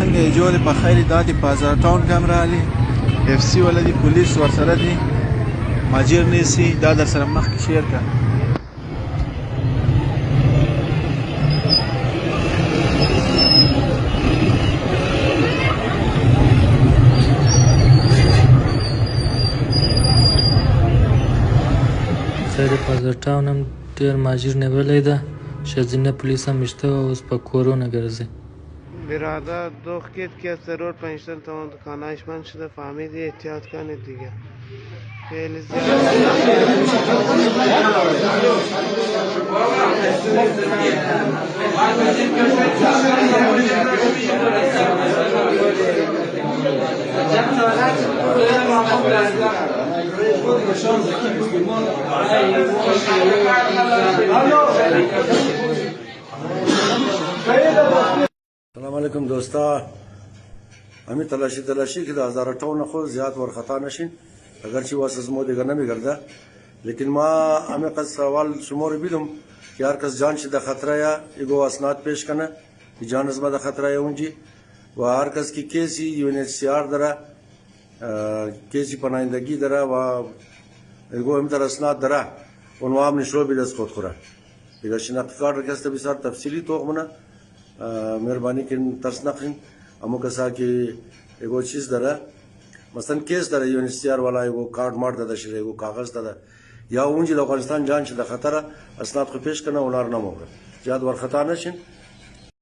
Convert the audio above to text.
څنګه یې جوړې په خیر دا د بازار ټاون کې هم راغلي اف سی ولا دي پولیس ورسره دي ماجر نیسي دا در سره مخکې شیر کړه خیر بازار ټاون هم ډېر ماجر نیولی ده ښځینه پولیس هم شته و اوس په کورونه ګرځي برادر دو خیت که ضرور پنجتن توان دکانهایش بند شده فهمیدی احتیاط کنید دیگه خیلی سلام علیکم دوستا همی تلاشی که در هزار ټاون خود زیاد ورخطا نشین اگرچه واسه زمو دیگر نمیگرده لیکن ما همی قد سوال شمار بیدم که هر کس جانش در خطره یا ایگو اسناد پیش کنه که جان از ما در خطره یا اونجی و هر کس کی کیسی یونیسیار داره کیسی پناهندگی داره و ایگو هم در اسناد داره اونو هم نشو بیدست خود خوره دیگر شناختی کارت رکسته بسیار تفصیلی توقمونه مهربانی کن ترس نخین امو کسا که ایگو چیز داره مثلا کیس داره یونیسیار والا ایگو کارت مارد داده شده ایگو کاغذ داده یا اونجی در افغانستان جان شده خطره اسناد خو پیش کنه اونار نموگه زیاد ور خطا نشین